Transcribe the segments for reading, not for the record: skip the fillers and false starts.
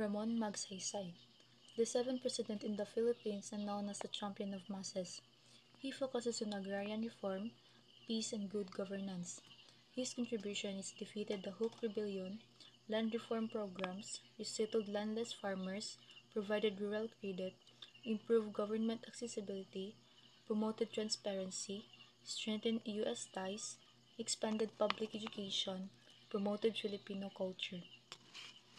Ramon Magsaysay, the seventh president in the Philippines and known as the champion of masses. He focuses on agrarian reform, peace, and good governance. His contribution is defeated the Hook Rebellion, land reform programs, resettled landless farmers, provided rural credit, improved government accessibility, promoted transparency, strengthened U.S. ties, expanded public education, promoted Filipino culture.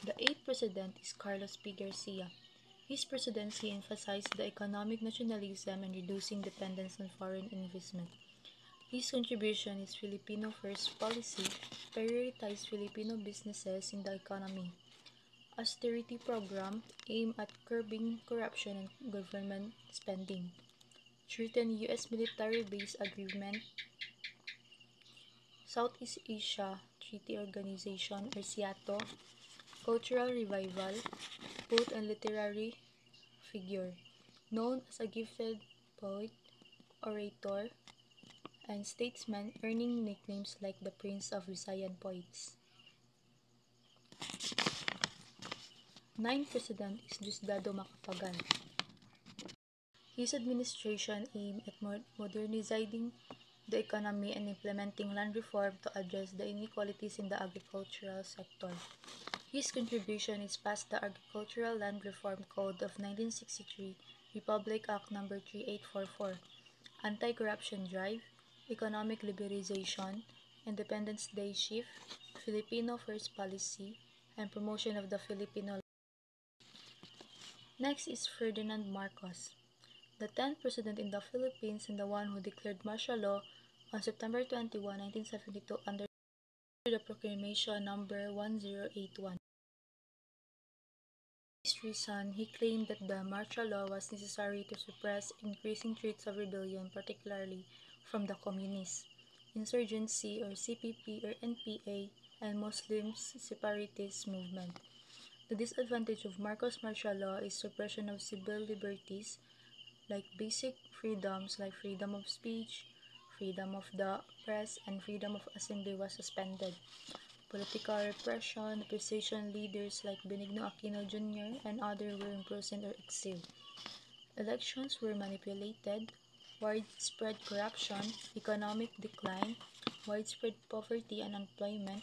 The eighth president is Carlos P. Garcia. His presidency emphasized the economic nationalism and reducing dependence on foreign investment. His contribution is Filipino First policy, prioritized Filipino businesses in the economy. Austerity program aimed at curbing corruption and government spending. Threatened U.S. military base agreement. Southeast Asia Treaty Organization or SEATO. Cultural revival. Poet and literary figure. Known as a gifted poet, orator, and statesman, earning nicknames like the Prince of Visayan Poets. Ninth president is Diosdado Macapagal. His administration aimed at modernizing the economy and implementing land reform to address the inequalities in the agricultural sector. His contribution is past the Agricultural Land Reform Code of 1963, Republic Act No. 3844, Anti-Corruption Drive, Economic Liberalization, Independence Day Shift, Filipino First Policy, and promotion of the Filipino. Next is Ferdinand Marcos, the 10th president in the Philippines and the one who declared martial law on September 21, 1972 under the Proclamation No. 1081. For this reason, he claimed that the martial law was necessary to suppress increasing threats of rebellion, particularly from the Communists, Insurgency or CPP or NPA, and Muslims separatist movement. The disadvantage of Marcos' martial law is suppression of civil liberties like basic freedoms like freedom of speech, freedom of the press, and freedom of assembly was suspended. Political repression, opposition leaders like Benigno Aquino Jr. and others were imprisoned or exiled. Elections were manipulated, widespread corruption, economic decline, widespread poverty and unemployment,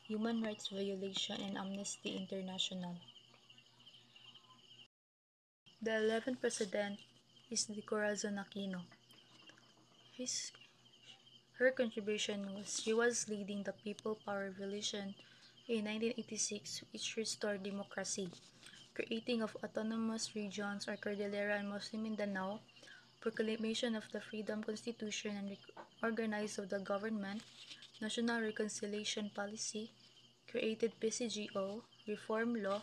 human rights violation, and Amnesty International. The 11th president is De Corazon Aquino. Her contribution was she was leading the People Power Revolution in 1986, which restored democracy, creating of autonomous regions or Cordillera and Muslim Mindanao, proclamation of the Freedom Constitution and organized of the government, national reconciliation policy, created PCGO, reform law,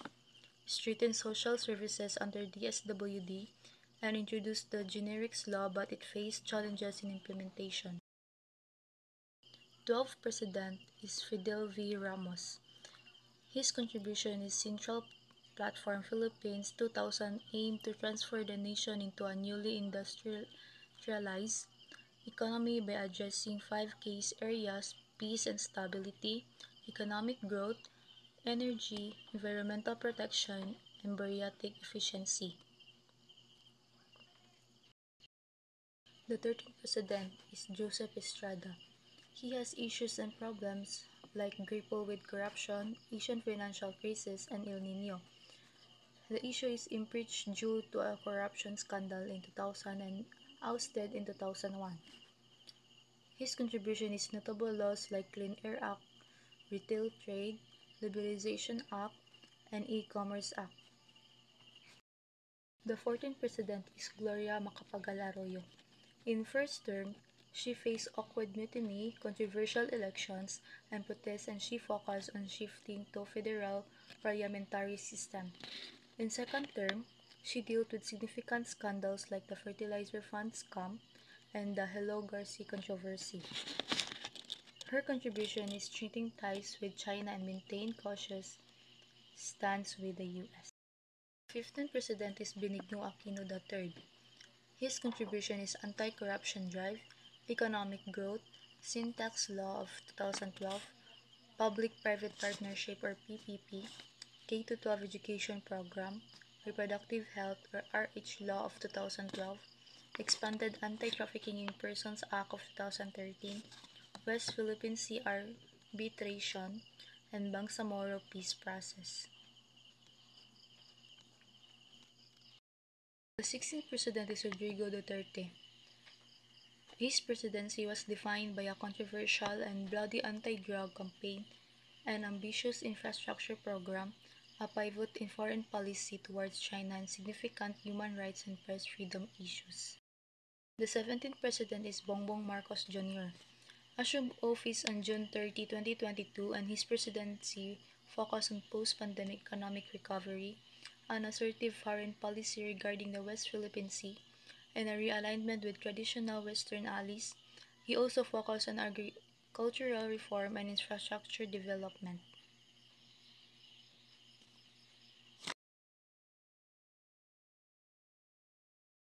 strengthened social services under DSWD, and introduced the generics law, but it faced challenges in implementation. 12th president is Fidel V. Ramos. His contribution is Central Platform Philippines 2000 aimed to transfer the nation into a newly industrialized economy by addressing 5 areas: peace and stability, economic growth, energy, environmental protection, and bureaucratic efficiency. The 13th president is Joseph Estrada. He has issues and problems like grapple with corruption, Asian financial crisis, and El Nino. The issue is impeached due to a corruption scandal in 2000 and ousted in 2001. His contribution is notable laws like Clean Air Act, Retail Trade, Liberalization Act, and E-Commerce Act. The 14th president is Gloria Macapagal Arroyo. In first term, she faced awkward mutiny, controversial elections, and protests, and she focused on shifting to federal parliamentary system. In second term, she dealt with significant scandals like the fertilizer fund scam and the Hello Garcia controversy. Her contribution is strengthening ties with China and maintain cautious stance with the U.S. 15th president is Benigno Aquino III. His contribution is anti-corruption drive, economic growth, sin tax law of 2012, public-private partnership or PPP, K-12 education program, Reproductive Health or RH Law of 2012, expanded Anti-Trafficking in Persons Act of 2013, West Philippine Sea arbitration, and Bangsamoro peace process. The 16th president is Rodrigo Duterte. His presidency was defined by a controversial and bloody anti-drug campaign, an ambitious infrastructure program, a pivot in foreign policy towards China, and significant human rights and press freedom issues. The 17th president is Bongbong Marcos Jr. Assumed office on June 30, 2022, and his presidency focused on post-pandemic economic recovery, an assertive foreign policy regarding the West Philippine Sea, and a realignment with traditional Western allies. He also focused on agricultural reform and infrastructure development.